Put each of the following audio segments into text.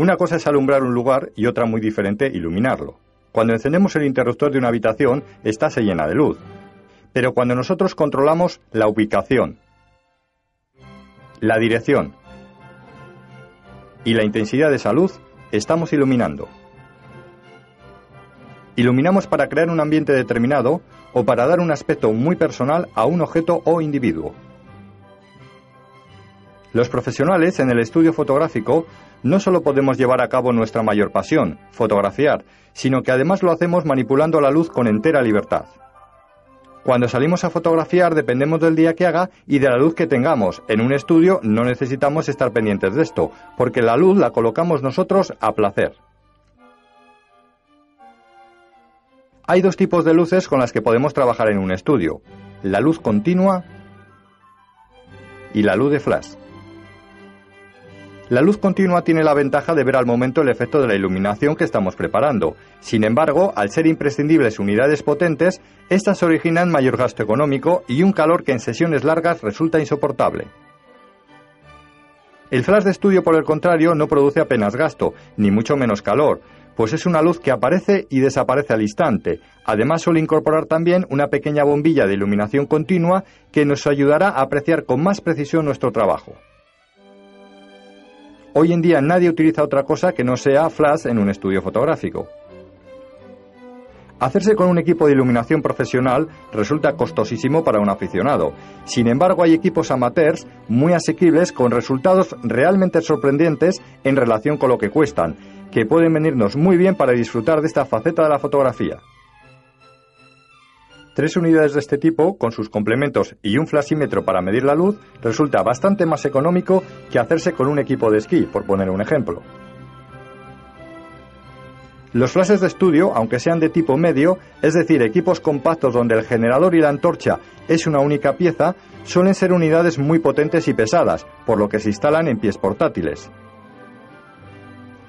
Una cosa es alumbrar un lugar y otra muy diferente iluminarlo. Cuando encendemos el interruptor de una habitación, ésta se llena de luz. Pero cuando nosotros controlamos la ubicación, la dirección y la intensidad de esa luz, estamos iluminando. Iluminamos para crear un ambiente determinado o para dar un aspecto muy personal a un objeto o individuo. Los profesionales en el estudio fotográfico no solo podemos llevar a cabo nuestra mayor pasión, fotografiar, sino que además lo hacemos manipulando la luz con entera libertad. Cuando salimos a fotografiar dependemos del día que haga y de la luz que tengamos. En un estudio no necesitamos estar pendientes de esto, porque la luz la colocamos nosotros a placer. Hay dos tipos de luces con las que podemos trabajar en un estudio: la luz continua y la luz de flash. La luz continua tiene la ventaja de ver al momento el efecto de la iluminación que estamos preparando. Sin embargo, al ser imprescindibles unidades potentes, estas originan mayor gasto económico y un calor que en sesiones largas resulta insoportable. El flash de estudio, por el contrario, no produce apenas gasto, ni mucho menos calor, pues es una luz que aparece y desaparece al instante. Además, suele incorporar también una pequeña bombilla de iluminación continua que nos ayudará a apreciar con más precisión nuestro trabajo. Hoy en día nadie utiliza otra cosa que no sea flash en un estudio fotográfico. Hacerse con un equipo de iluminación profesional resulta costosísimo para un aficionado. Sin embargo, hay equipos amateurs muy asequibles con resultados realmente sorprendentes en relación con lo que cuestan, que pueden venirnos muy bien para disfrutar de esta faceta de la fotografía. 3 unidades de este tipo, con sus complementos y un flashímetro para medir la luz, resulta bastante más económico que hacerse con un equipo de esquí, por poner un ejemplo. Los flashes de estudio, aunque sean de tipo medio, es decir, equipos compactos donde el generador y la antorcha es una única pieza, suelen ser unidades muy potentes y pesadas, por lo que se instalan en pies portátiles.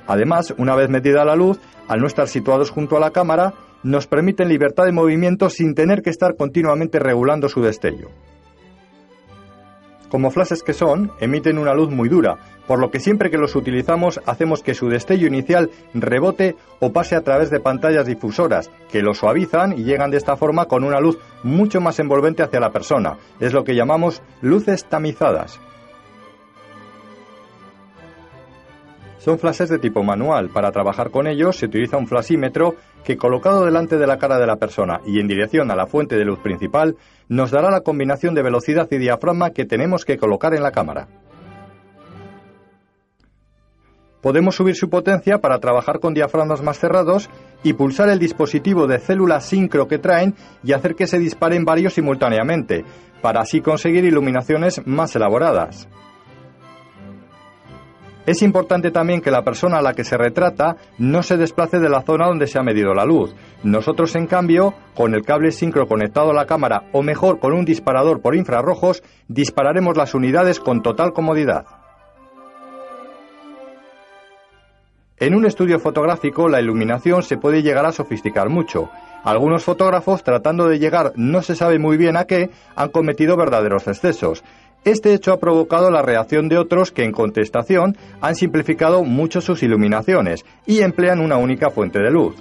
Además, una vez metida la luz, al no estar situados junto a la cámara, nos permiten libertad de movimiento sin tener que estar continuamente regulando su destello. Como flashes que son, emiten una luz muy dura, por lo que siempre que los utilizamos hacemos que su destello inicial rebote o pase a través de pantallas difusoras, que lo suavizan y llegan de esta forma con una luz mucho más envolvente hacia la persona. Es lo que llamamos luces tamizadas. Son flashes de tipo manual. Para trabajar con ellos se utiliza un flashímetro que, colocado delante de la cara de la persona y en dirección a la fuente de luz principal, nos dará la combinación de velocidad y diafragma que tenemos que colocar en la cámara. Podemos subir su potencia para trabajar con diafragmas más cerrados y pulsar el dispositivo de células sincro que traen y hacer que se disparen varios simultáneamente, para así conseguir iluminaciones más elaboradas. Es importante también que la persona a la que se retrata no se desplace de la zona donde se ha medido la luz. Nosotros, en cambio, con el cable sincro conectado a la cámara o mejor con un disparador por infrarrojos, dispararemos las unidades con total comodidad. En un estudio fotográfico la iluminación se puede llegar a sofisticar mucho. Algunos fotógrafos, tratando de llegar no se sabe muy bien a qué, han cometido verdaderos excesos. Este hecho ha provocado la reacción de otros que, en contestación, han simplificado mucho sus iluminaciones y emplean una única fuente de luz.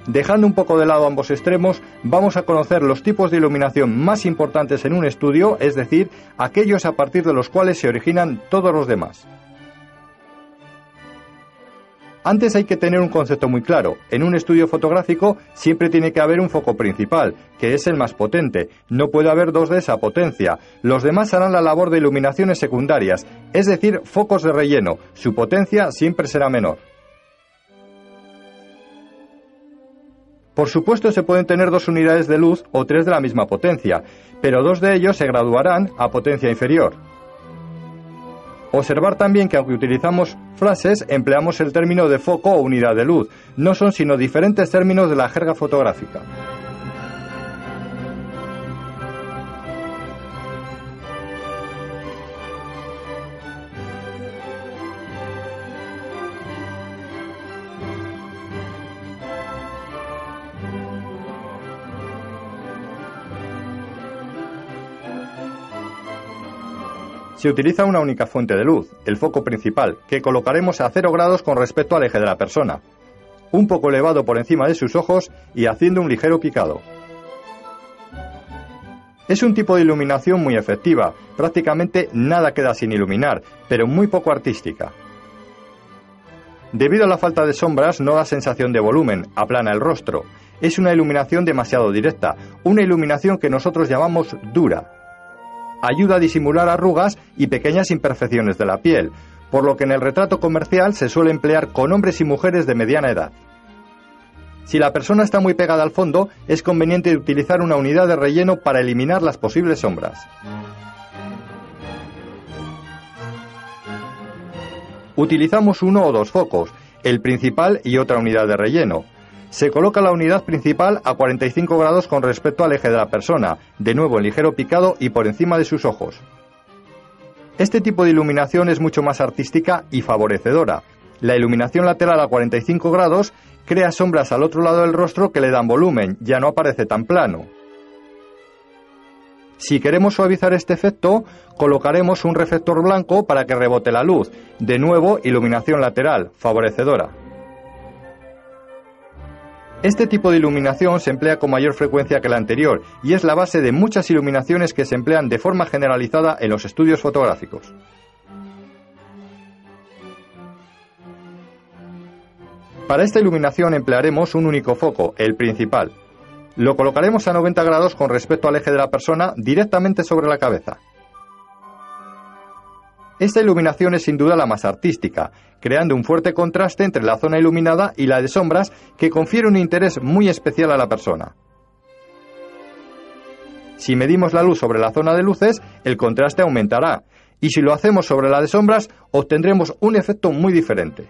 Dejando un poco de lado ambos extremos, vamos a conocer los tipos de iluminación más importantes en un estudio, es decir, aquellos a partir de los cuales se originan todos los demás. Antes hay que tener un concepto muy claro. En un estudio fotográfico siempre tiene que haber un foco principal, que es el más potente. No puede haber dos de esa potencia. Los demás harán la labor de iluminaciones secundarias, es decir, focos de relleno. Su potencia siempre será menor. Por supuesto, se pueden tener 2 unidades de luz o 3 de la misma potencia, pero 2 de ellos se graduarán a potencia inferior. Observar también que aunque utilizamos flashes, empleamos el término de foco o unidad de luz. No son sino diferentes términos de la jerga fotográfica. Se utiliza una única fuente de luz, el foco principal, que colocaremos a 0 grados con respecto al eje de la persona, un poco elevado por encima de sus ojos y haciendo un ligero picado. Es un tipo de iluminación muy efectiva, prácticamente nada queda sin iluminar, pero muy poco artística. Debido a la falta de sombras no da sensación de volumen, aplana el rostro. Es una iluminación demasiado directa, una iluminación que nosotros llamamos dura. Ayuda a disimular arrugas y pequeñas imperfecciones de la piel, por lo que en el retrato comercial se suele emplear con hombres y mujeres de mediana edad. Si la persona está muy pegada al fondo, es conveniente utilizar una unidad de relleno para eliminar las posibles sombras. Utilizamos uno o dos focos, el principal y otra unidad de relleno. Se coloca la unidad principal a 45 grados con respecto al eje de la persona, de nuevo en ligero picado y por encima de sus ojos. Este tipo de iluminación es mucho más artística y favorecedora. La iluminación lateral a 45 grados crea sombras al otro lado del rostro que le dan volumen, ya no aparece tan plano. Si queremos suavizar este efecto, colocaremos un reflector blanco para que rebote la luz. De nuevo, iluminación lateral, favorecedora. Este tipo de iluminación se emplea con mayor frecuencia que la anterior y es la base de muchas iluminaciones que se emplean de forma generalizada en los estudios fotográficos. Para esta iluminación emplearemos un único foco, el principal. Lo colocaremos a 90 grados con respecto al eje de la persona, directamente sobre la cabeza. Esta iluminación es sin duda la más artística, creando un fuerte contraste entre la zona iluminada y la de sombras que confiere un interés muy especial a la persona. Si medimos la luz sobre la zona de luces, el contraste aumentará, y si lo hacemos sobre la de sombras, obtendremos un efecto muy diferente.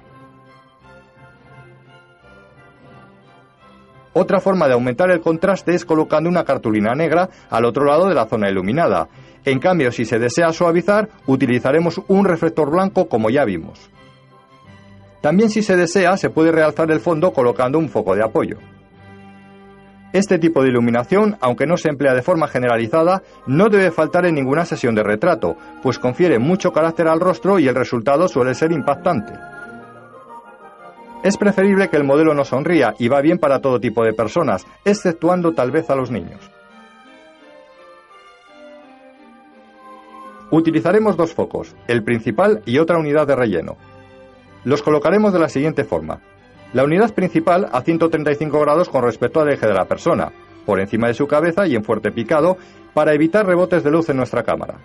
Otra forma de aumentar el contraste es colocando una cartulina negra al otro lado de la zona iluminada. En cambio, si se desea suavizar, utilizaremos un reflector blanco como ya vimos. También si se desea, se puede realzar el fondo colocando un foco de apoyo. Este tipo de iluminación, aunque no se emplea de forma generalizada, no debe faltar en ninguna sesión de retrato, pues confiere mucho carácter al rostro y el resultado suele ser impactante. Es preferible que el modelo no sonría y va bien para todo tipo de personas, exceptuando tal vez a los niños. Utilizaremos dos focos, el principal y otra unidad de relleno. Los colocaremos de la siguiente forma. La unidad principal a 135 grados con respecto al eje de la persona, por encima de su cabeza y en fuerte picado, para evitar rebotes de luz en nuestra cámara.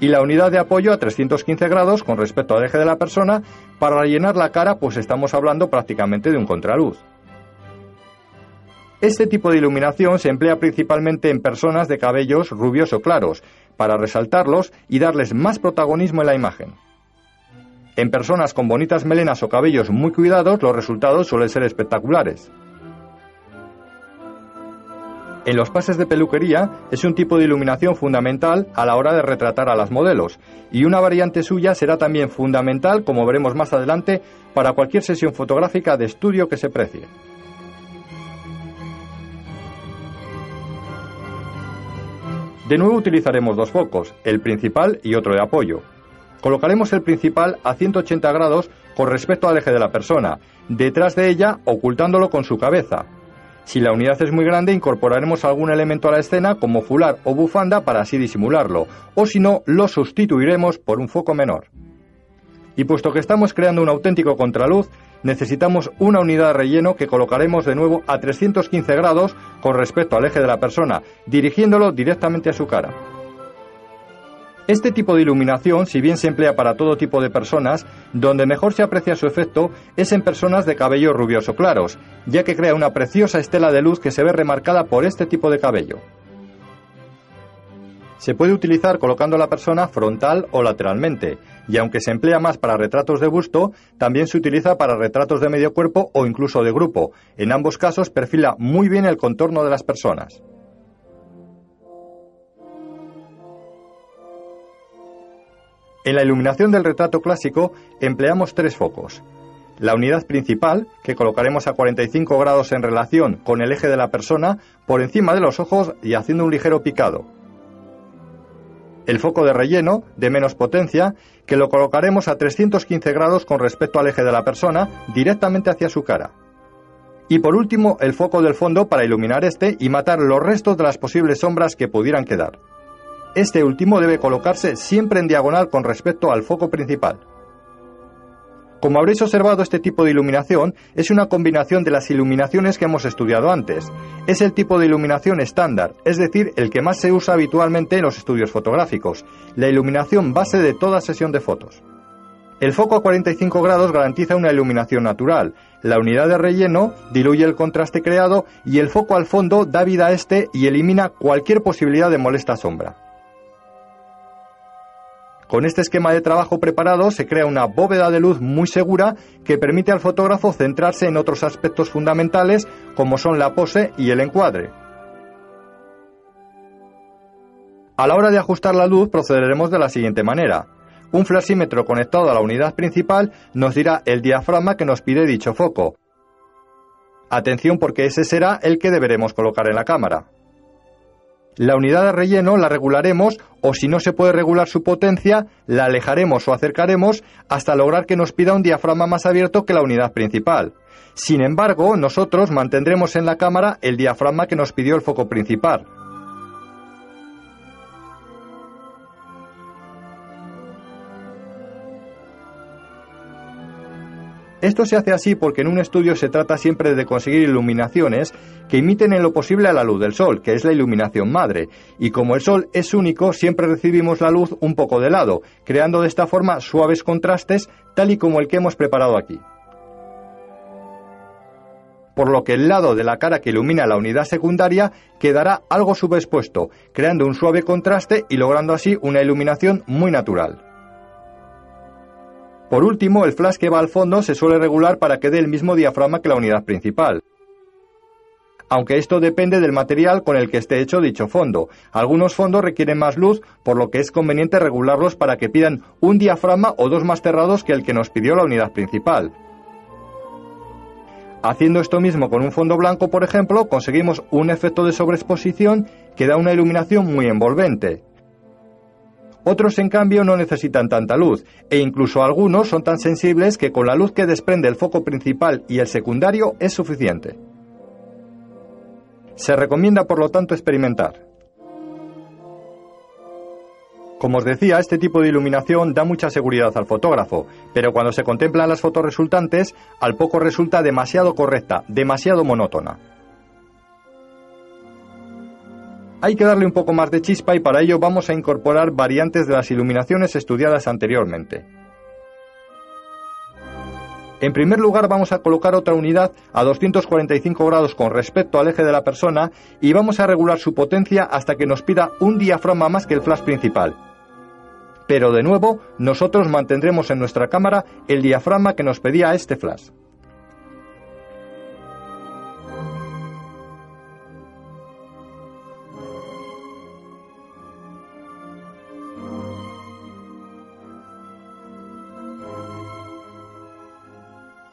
Y la unidad de apoyo a 315 grados con respecto al eje de la persona para rellenar la cara, pues estamos hablando prácticamente de un contraluz. Este tipo de iluminación se emplea principalmente en personas de cabellos rubios o claros, para resaltarlos y darles más protagonismo en la imagen. En personas con bonitas melenas o cabellos muy cuidados, los resultados suelen ser espectaculares. En los pases de peluquería es un tipo de iluminación fundamental a la hora de retratar a las modelos, y una variante suya será también fundamental, como veremos más adelante, para cualquier sesión fotográfica de estudio que se precie. De nuevo utilizaremos dos focos, el principal y otro de apoyo. Colocaremos el principal a 180 grados con respecto al eje de la persona, detrás de ella ocultándolo con su cabeza. Si la unidad es muy grande, incorporaremos algún elemento a la escena como fular o bufanda para así disimularlo, o si no, lo sustituiremos por un foco menor. Y puesto que estamos creando un auténtico contraluz, necesitamos una unidad de relleno que colocaremos de nuevo a 315 grados con respecto al eje de la persona, dirigiéndolo directamente a su cara. Este tipo de iluminación, si bien se emplea para todo tipo de personas, donde mejor se aprecia su efecto es en personas de cabello rubioso claros, ya que crea una preciosa estela de luz que se ve remarcada por este tipo de cabello. Se puede utilizar colocando a la persona frontal o lateralmente, y aunque se emplea más para retratos de busto, también se utiliza para retratos de medio cuerpo o incluso de grupo. En ambos casos perfila muy bien el contorno de las personas. En la iluminación del retrato clásico empleamos tres focos. La unidad principal, que colocaremos a 45 grados en relación con el eje de la persona, por encima de los ojos y haciendo un ligero picado. El foco de relleno, de menos potencia, que lo colocaremos a 315 grados con respecto al eje de la persona, directamente hacia su cara. Y por último, el foco del fondo para iluminar este y matar los restos de las posibles sombras que pudieran quedar. Este último debe colocarse siempre en diagonal con respecto al foco principal. Como habréis observado, este tipo de iluminación es una combinación de las iluminaciones que hemos estudiado antes. Es el tipo de iluminación estándar, es decir, el que más se usa habitualmente en los estudios fotográficos, la iluminación base de toda sesión de fotos. El foco a 45 grados garantiza una iluminación natural, la unidad de relleno diluye el contraste creado y el foco al fondo da vida a este y elimina cualquier posibilidad de molesta sombra. Con este esquema de trabajo preparado se crea una bóveda de luz muy segura que permite al fotógrafo centrarse en otros aspectos fundamentales como son la pose y el encuadre. A la hora de ajustar la luz procederemos de la siguiente manera. Un flasímetro conectado a la unidad principal nos dirá el diafragma que nos pide dicho foco. Atención porque ese será el que deberemos colocar en la cámara. La unidad de relleno la regularemos o si no se puede regular su potencia, la alejaremos o acercaremos hasta lograr que nos pida un diafragma más abierto que la unidad principal. Sin embargo, nosotros mantendremos en la cámara el diafragma que nos pidió el foco principal. Esto se hace así porque en un estudio se trata siempre de conseguir iluminaciones que imiten en lo posible a la luz del sol, que es la iluminación madre, y como el sol es único, siempre recibimos la luz un poco de lado, creando de esta forma suaves contrastes, tal y como el que hemos preparado aquí. Por lo que el lado de la cara que ilumina la unidad secundaria quedará algo subexpuesto, creando un suave contraste y logrando así una iluminación muy natural. Por último, el flash que va al fondo se suele regular para que dé el mismo diafragma que la unidad principal. Aunque esto depende del material con el que esté hecho dicho fondo. Algunos fondos requieren más luz, por lo que es conveniente regularlos para que pidan un diafragma o dos más cerrados que el que nos pidió la unidad principal. Haciendo esto mismo con un fondo blanco, por ejemplo, conseguimos un efecto de sobreexposición que da una iluminación muy envolvente. Otros, en cambio, no necesitan tanta luz, e incluso algunos son tan sensibles que con la luz que desprende el foco principal y el secundario es suficiente. Se recomienda, por lo tanto, experimentar. Como os decía, este tipo de iluminación da mucha seguridad al fotógrafo, pero cuando se contemplan las fotos resultantes, al poco resulta demasiado correcta, demasiado monótona. Hay que darle un poco más de chispa y para ello vamos a incorporar variantes de las iluminaciones estudiadas anteriormente. En primer lugar vamos a colocar otra unidad a 245 grados con respecto al eje de la persona y vamos a regular su potencia hasta que nos pida un diafragma más que el flash principal. Pero de nuevo, nosotros mantendremos en nuestra cámara el diafragma que nos pedía este flash.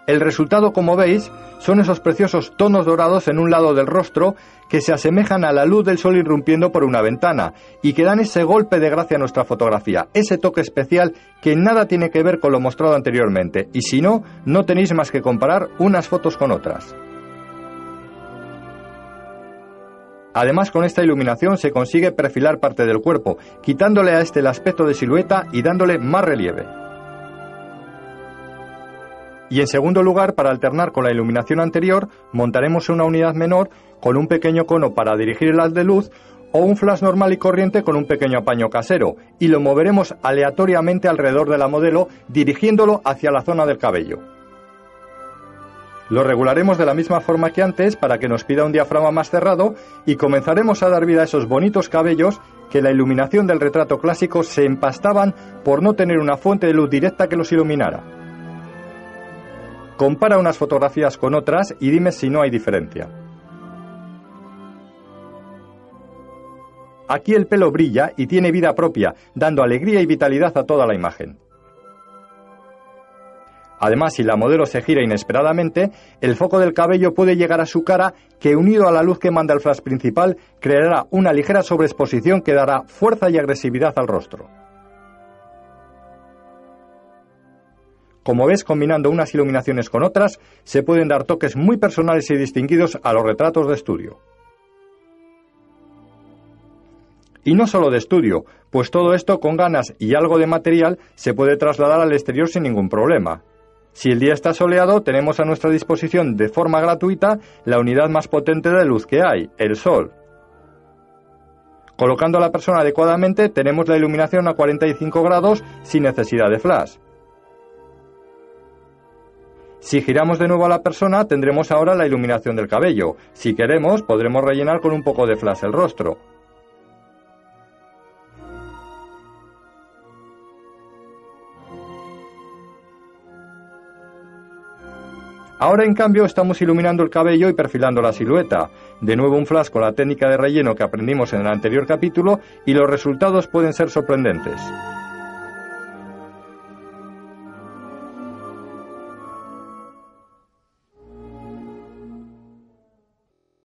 El resultado, como veis, son esos preciosos tonos dorados en un lado del rostro que se asemejan a la luz del sol irrumpiendo por una ventana y que dan ese golpe de gracia a nuestra fotografía, ese toque especial que nada tiene que ver con lo mostrado anteriormente, y si no, no tenéis más que comparar unas fotos con otras. Además, con esta iluminación se consigue perfilar parte del cuerpo, quitándole a este el aspecto de silueta y dándole más relieve. Y en segundo lugar, para alternar con la iluminación anterior, montaremos una unidad menor con un pequeño cono para dirigir el haz de luz o un flash normal y corriente con un pequeño apaño casero y lo moveremos aleatoriamente alrededor de la modelo dirigiéndolo hacia la zona del cabello. Lo regularemos de la misma forma que antes para que nos pida un diafragma más cerrado y comenzaremos a dar vida a esos bonitos cabellos que la iluminación del retrato clásico se empastaban por no tener una fuente de luz directa que los iluminara. Compara unas fotografías con otras y dime si no hay diferencia. Aquí el pelo brilla y tiene vida propia, dando alegría y vitalidad a toda la imagen. Además, si la modelo se gira inesperadamente, el foco del cabello puede llegar a su cara, que unido a la luz que manda el flash principal, creará una ligera sobreexposición que dará fuerza y agresividad al rostro. Como ves, combinando unas iluminaciones con otras, se pueden dar toques muy personales y distinguidos a los retratos de estudio. Y no solo de estudio, pues todo esto con ganas y algo de material se puede trasladar al exterior sin ningún problema. Si el día está soleado, tenemos a nuestra disposición de forma gratuita la unidad más potente de luz que hay, el sol. Colocando a la persona adecuadamente, tenemos la iluminación a 45 grados sin necesidad de flash. Si giramos de nuevo a la persona, tendremos ahora la iluminación del cabello. Si queremos, podremos rellenar con un poco de flash el rostro. Ahora, en cambio, estamos iluminando el cabello y perfilando la silueta. De nuevo un flash con la técnica de relleno que aprendimos en el anterior capítulo y los resultados pueden ser sorprendentes.